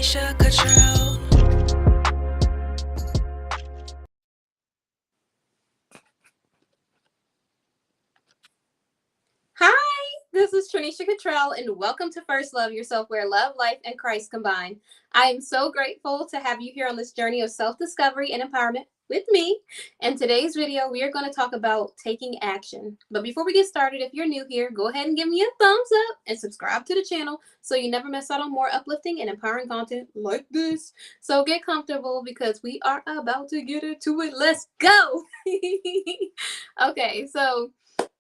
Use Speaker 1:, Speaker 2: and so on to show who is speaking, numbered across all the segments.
Speaker 1: Trinesha Catrell.
Speaker 2: Hi, this is Trinesha Catrell, and welcome to First Love Yourself, where love, life, and Christ combine. I am so grateful to have you here on this journey of self-discovery and empowerment with me. In today's video, we are going to talk about taking action. But before we get started, if you're new here, go ahead and give me a thumbs up and subscribe to the channel so you never miss out on more uplifting and empowering content like this. So get comfortable because we are about to get into it. Let's go! Okay, so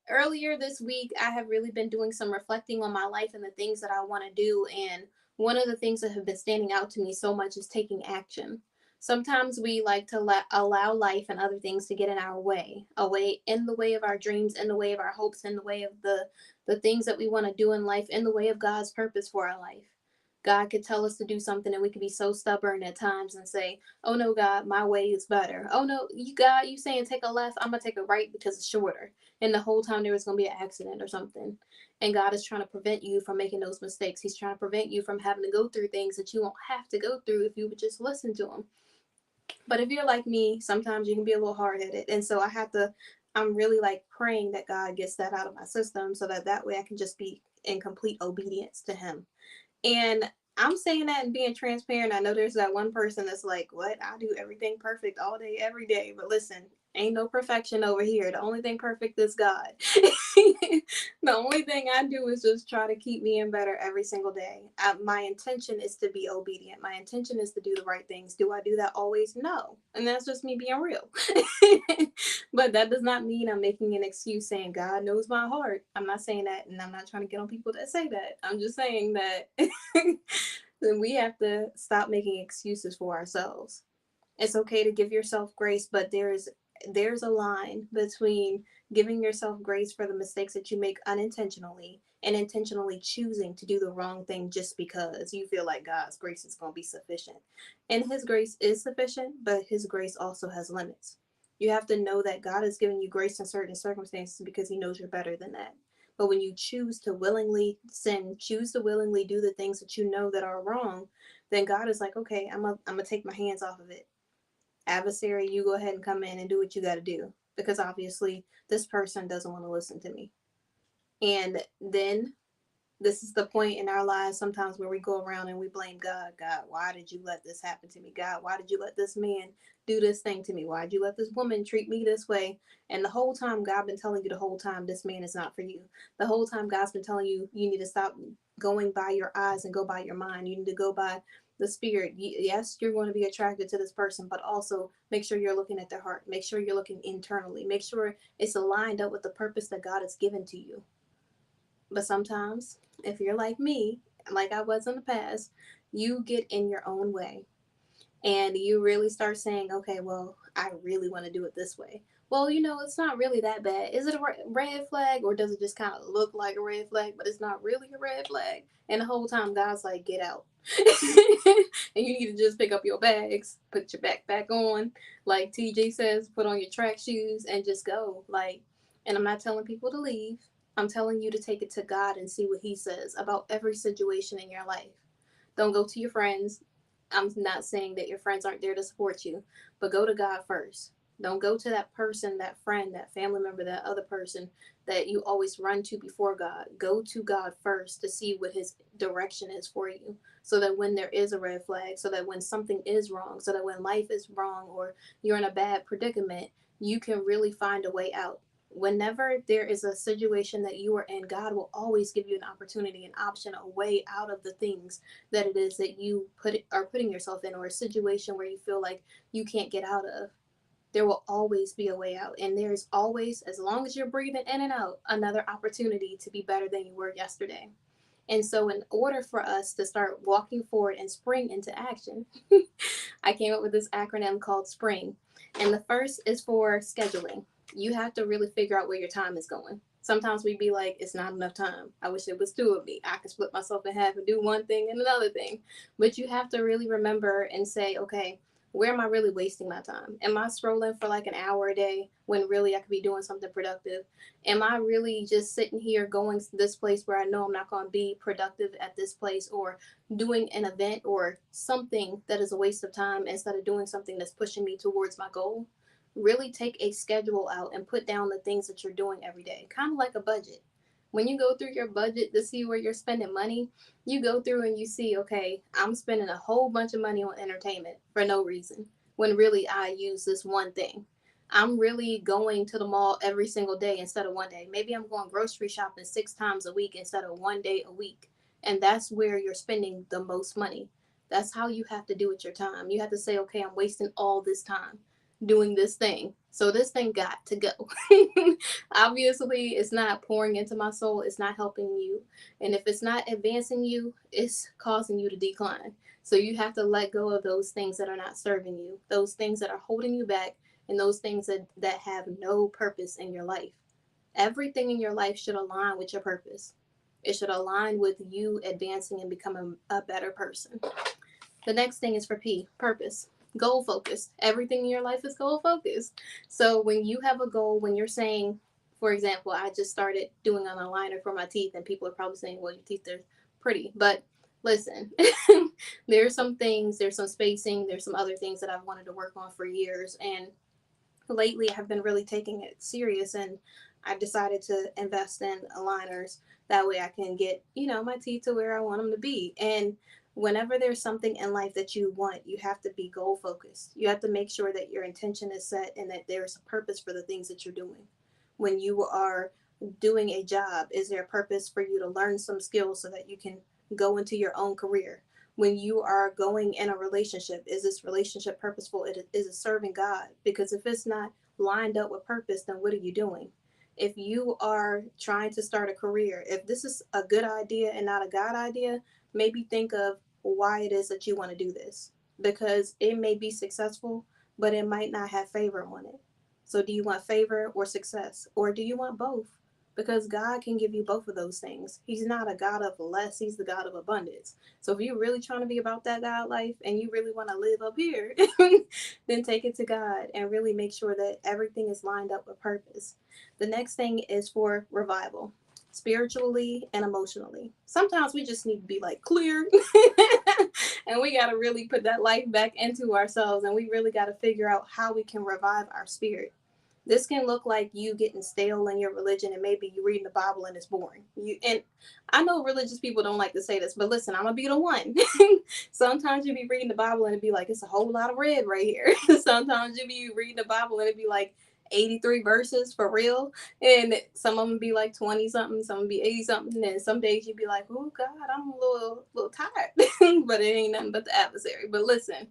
Speaker 2: earlier this week, I have really been doing some reflecting on my life and the things that I want to do. And one of the things that have been standing out to me so much is taking action. Sometimes we like to allow life and other things to get in our way, away in the way of our dreams, in the way of our hopes, in the way of the things that we want to do in life, in the way of God's purpose for our life. God could tell us to do something and we could be so stubborn at times and say, oh no, God, my way is better. Oh no, you God, you saying take a left, I'm gonna take a right because it's shorter. And the whole time there was gonna be an accident or something. And God is trying to prevent you from making those mistakes. He's trying to prevent you from having to go through things that you won't have to go through if you would just listen to him. But if you're like me, sometimes you can be a little hard-headed. And so I'm really like praying that God gets that out of my system so that way I can just be in complete obedience to him. And I'm saying that and being transparent. I know there's that one person that's like, what? I do everything perfect all day, every day. But listen, ain't no perfection over here. The only thing perfect is God. The only thing I do is just try to keep me in better every single day. My intention is to be obedient. My intention is to do the right things. Do I do that always? No. And that's just me being real. But that does not mean I'm making an excuse saying God knows my heart. I'm not saying that, and I'm not trying to get on people that say that. I'm just saying that then we have to stop making excuses for ourselves. It's okay to give yourself grace, but there's a line between giving yourself grace for the mistakes that you make unintentionally and intentionally choosing to do the wrong thing just because you feel like God's grace is going to be sufficient. And his grace is sufficient, but his grace also has limits. You have to know that God is giving you grace in certain circumstances because he knows you're better than that. But when you choose to willingly sin, choose to willingly do the things that you know that are wrong, then God is like, okay, I'm gonna take my hands off of it. Adversary, you go ahead and come in and do what you got to do because obviously this person doesn't want to listen to me. And then this is the point in our lives sometimes where we go around and we blame God. God, why did you let this happen to me? God, why did you let this man do this thing to me? Why did you let this woman treat me this way? And the whole time God been telling you the whole time this man is not for you. The whole time God's been telling you you need to stop going by your eyes and go by your mind. You need to go by the spirit. Yes, you're going to be attracted to this person, but also make sure you're looking at their heart. Make sure you're looking internally. Make sure it's aligned up with the purpose that God has given to you. But sometimes, if you're like me, like I was in the past, you get in your own way and you really start saying, okay, well, I really want to do it this way. Well, it's not really that bad. Is it a red flag or does it just kind of look like a red flag, but it's not really a red flag? And the whole time, God's like, get out. And you need to just pick up your bags, put your backpack on, like TJ says, put on your track shoes and just go. And I'm not telling people to leave. I'm telling you to take it to God and see what he says about every situation in your life. Don't go to your friends. I'm not saying that your friends aren't there to support you, but go to God first. Don't go to that person, that friend, that family member, that other person that you always run to before God. Go to God first to see what his direction is for you. So that when there is a red flag, so that when something is wrong, so that when life is wrong or you're in a bad predicament, you can really find a way out. Whenever there is a situation that you are in, God will always give you an opportunity, an option, a way out of the things that it is that you are putting yourself in, or a situation where you feel like you can't get out of. There will always be a way out, and there's always, as long as you're breathing in and out, another opportunity to be better than you were yesterday. And so in order for us to start walking forward and spring into action, I came up with this acronym called SPRING. And the first is for scheduling. You have to really figure out where your time is going. Sometimes we'd be like, it's not enough time. I wish it was two of me. I could split myself in half and do one thing and another thing. But you have to really remember and say, okay, Where am I really wasting my time? Am I scrolling for like an hour a day when really I could be doing something productive? Am I really just sitting here going to this place where I know I'm not going to be productive at this place, or doing an event or something that is a waste of time instead of doing something that's pushing me towards my goal? Really take a schedule out and put down the things that you're doing every day, kind of like a budget. When you go through your budget to see where you're spending money, you go through and you see, okay, I'm spending a whole bunch of money on entertainment for no reason, when really I use this one thing. I'm really going to the mall every single day instead of one day. Maybe I'm going grocery shopping 6 times a week instead of one day a week. And that's where you're spending the most money. That's how you have to do with your time. You have to say, okay, I'm wasting all this time doing this thing. So this thing got to go. Obviously, it's not pouring into my soul, it's not helping you. And if it's not advancing you, it's causing you to decline. So you have to let go of those things that are not serving you, those things that are holding you back, and those things that have no purpose in your life. Everything in your life should align with your purpose. It should align with you advancing and becoming a better person. The next thing is for P, purpose. Goal focused. Everything in your life is goal focused. So when you have a goal, when you're saying, for example, I just started doing an aligner for my teeth, and people are probably saying, well, your teeth are pretty. But listen, there's some things, there's some spacing, there's some other things that I've wanted to work on for years. And lately I've been really taking it serious, and I've decided to invest in aligners. That way I can get, my teeth to where I want them to be. And whenever there's something in life that you want, you have to be goal focused. You have to make sure that your intention is set and that there's a purpose for the things that you're doing. When you are doing a job, is there a purpose for you to learn some skills so that you can go into your own career? When you are going in a relationship, is this relationship purposeful? Is it serving God? Because if it's not lined up with purpose, then what are you doing? If you are trying to start a career, if this is a good idea and not a God idea, maybe think of why it is that you want to do this. Because it may be successful, but it might not have favor on it. So do you want favor or success? Or do you want both? Because God can give you both of those things. He's not a God of less, He's the God of abundance. So if you're really trying to be about that God life and you really want to live up here, then take it to God and really make sure that everything is lined up with purpose. The next thing is for revival, spiritually and emotionally. Sometimes we just need to be like clear and we got to really put that life back into ourselves, and we really got to figure out how we can revive our spirit. This can look like you getting stale in your religion, and maybe you reading the Bible and it's boring. And I know religious people don't like to say this, but listen, I'm gonna be the one. Sometimes you be reading the Bible and it be like it's a whole lot of red right here. Sometimes you be reading the Bible and it be like 83 verses for real, and some of them be like 20 something, some be 80 something, and some days you be like, oh God, I'm a little tired. But it ain't nothing but the adversary. But listen,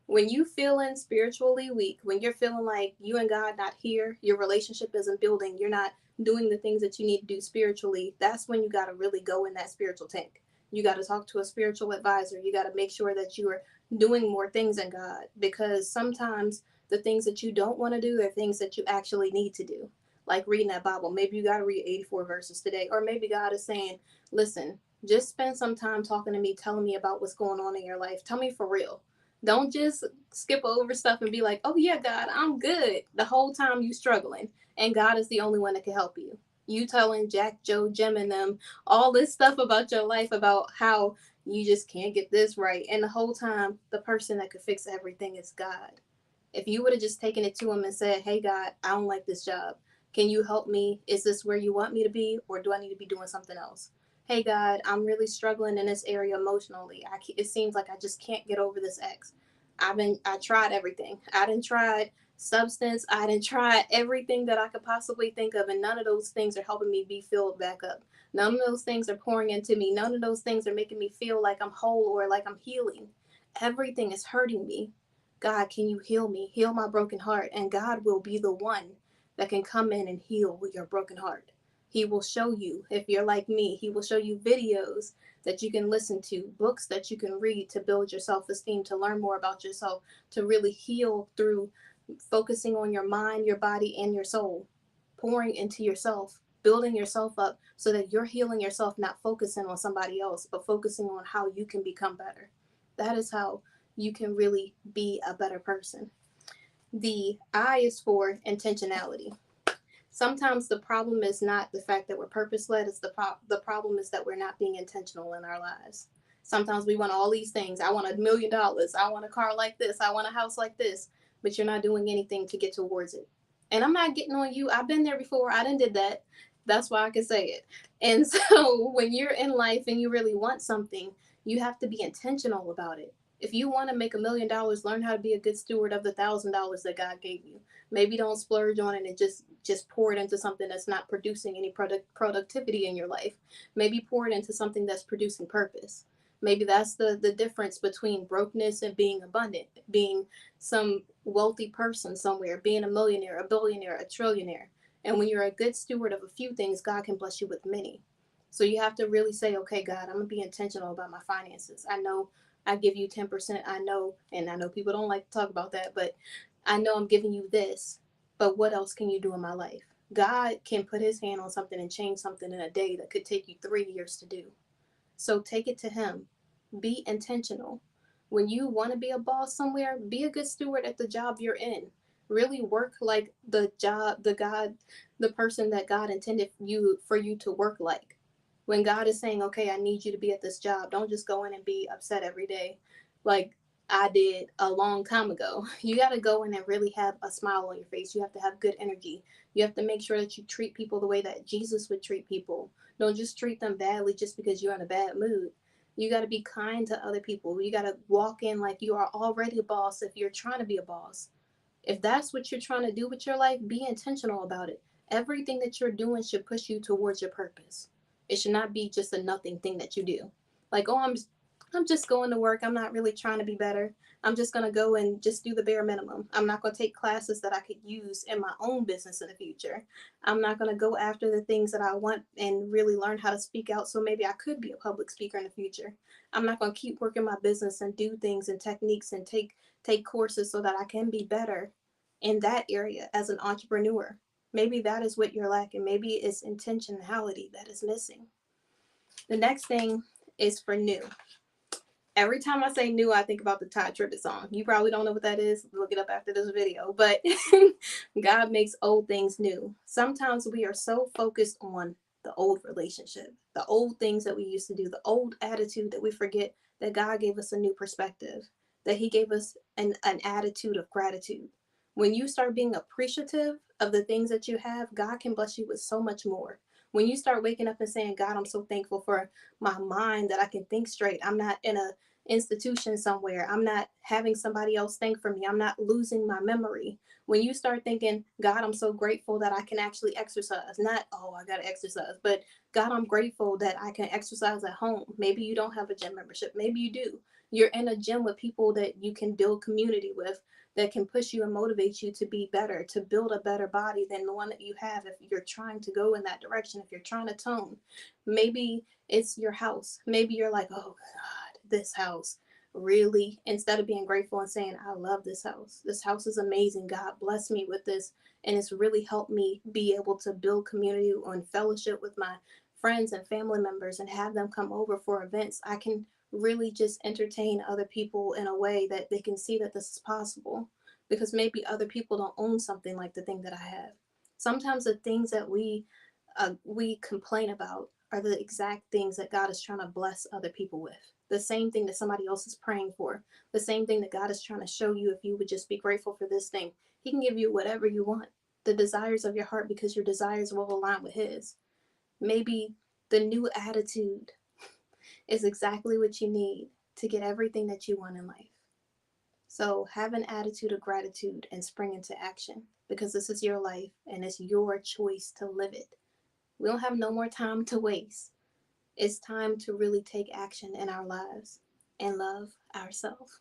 Speaker 2: when you feeling spiritually weak, when you're feeling like you and God not here, your relationship isn't building, you're not doing the things that you need to do spiritually, that's when you got to really go in that spiritual tank. You got to talk to a spiritual advisor. You got to make sure that you are doing more things in God, because sometimes the things that you don't want to do are things that you actually need to do. Like reading that Bible. Maybe you got to read 84 verses today, or maybe God is saying, listen, just spend some time talking to me, telling me about what's going on in your life. Tell me for real. Don't just skip over stuff and be like, oh yeah, God, I'm good. The whole time you struggling. And God is the only one that can help you. You telling Jack, Joe, Jim, and them all this stuff about your life, about how you just can't get this right. And the whole time, the person that could fix everything is God. If you would have just taken it to him and said, hey, God, I don't like this job. Can you help me? Is this where you want me to be? Or do I need to be doing something else? Hey, God, I'm really struggling in this area emotionally. It seems like I just can't get over this ex. I tried everything. I didn't try substance. I didn't try everything that I could possibly think of. And none of those things are helping me be filled back up. None of those things are pouring into me. None of those things are making me feel like I'm whole or like I'm healing. Everything is hurting me. God, can you heal me? Heal my broken heart. And God will be the one that can come in and heal your broken heart. He will show you, if you're like me, He will show you videos that you can listen to, books that you can read to build your self esteem, to learn more about yourself, to really heal through focusing on your mind, your body, and your soul, pouring into yourself, building yourself up so that you're healing yourself, not focusing on somebody else, but focusing on how you can become better. That is how you can really be a better person. The I is for intentionality. Sometimes the problem is not the fact that we're purpose led, it's the problem is that we're not being intentional in our lives. Sometimes we want all these things. I want $1 million. I want a car like this. I want a house like this. But you're not doing anything to get towards it. And I'm not getting on you. I've been there before. I done did that. That's why I can say it. And so when you're in life and you really want something, you have to be intentional about it. If you want to make $1 million, learn how to be a good steward of the $1,000 that God gave you. Maybe don't splurge on it and just pour it into something that's not producing any productivity in your life. Maybe pour it into something that's producing purpose. Maybe that's the difference between brokenness and being abundant, being some wealthy person somewhere, being a millionaire, a billionaire, a trillionaire. And when you're a good steward of a few things, God can bless you with many. So you have to really say, okay, God, I'm going to be intentional about my finances. I know I give you 10%. I know, and I know people don't like to talk about that, but I know I'm giving you this, but what else can you do in my life? God can put his hand on something and change something in a day that could take you 3 years to do. So take it to him. Be intentional. When you want to be a boss somewhere, be a good steward at the job you're in. Really work like the job, the person that God intended for you to work like. When God is saying, okay, I need you to be at this job, don't just go in and be upset every day like I did a long time ago. You got to go in and really have a smile on your face. You have to have good energy. You have to make sure that you treat people the way that Jesus would treat people. Don't just treat them badly just because you're in a bad mood. You got to be kind to other people. You got to walk in like you are already a boss if you're trying to be a boss. If that's what you're trying to do with your life, be intentional about it. Everything that you're doing should push you towards your purpose. It should not be just a nothing thing that you do. Like, oh, I'm just going to work. I'm not really trying to be better. I'm just going to go and just do the bare minimum. I'm not going to take classes that I could use in my own business in the future. I'm not going to go after the things that I want and really learn how to speak out so maybe I could be a public speaker in the future. I'm not going to keep working my business and do things and techniques and take courses so that I can be better in that area as an entrepreneur. Maybe that is what you're lacking. Maybe it's intentionality that is missing. The next thing is for new. Every time I say new, I think about the Todd Tribbett song. You probably don't know what that is. Look it up after this video. But God makes old things new. Sometimes we are so focused on the old relationship, the old things that we used to do, the old attitude that we forget that God gave us a new perspective, that he gave us an attitude of gratitude. When you start being appreciative of the things that you have, God can bless you with so much more. When you start waking up and saying, God, I'm so thankful for my mind that I can think straight. I'm not in a institution somewhere. I'm not having somebody else think for me. I'm not losing my memory. When you start thinking, God, I'm so grateful that I can actually exercise, not, oh, I got to exercise, but God, I'm grateful that I can exercise at home. Maybe you don't have a gym membership. Maybe you do. You're in a gym with people that you can build community with, that can push you and motivate you to be better, to build a better body than the one that you have if you're trying to go in that direction, if you're trying to tone. Maybe it's your house. Maybe you're like, oh God, this house. Really? Instead of being grateful and saying, I love this house. This house is amazing. God bless me with this. And it's really helped me be able to build community and fellowship with my friends and family members and have them come over for events. I can really just entertain other people in a way that they can see that this is possible, because maybe other people don't own something like the thing that I have. Sometimes the things that we complain about are the exact things that God is trying to bless other people with. The same thing that somebody else is praying for. The same thing that God is trying to show you if you would just be grateful for this thing. He can give you whatever you want, the desires of your heart, because your desires will align with his. Maybe the new attitude is exactly what you need to get everything that you want in life. So have an attitude of gratitude and spring into action, because this is your life and it's your choice to live it. We don't have no more time to waste. It's time to really take action in our lives and love ourselves.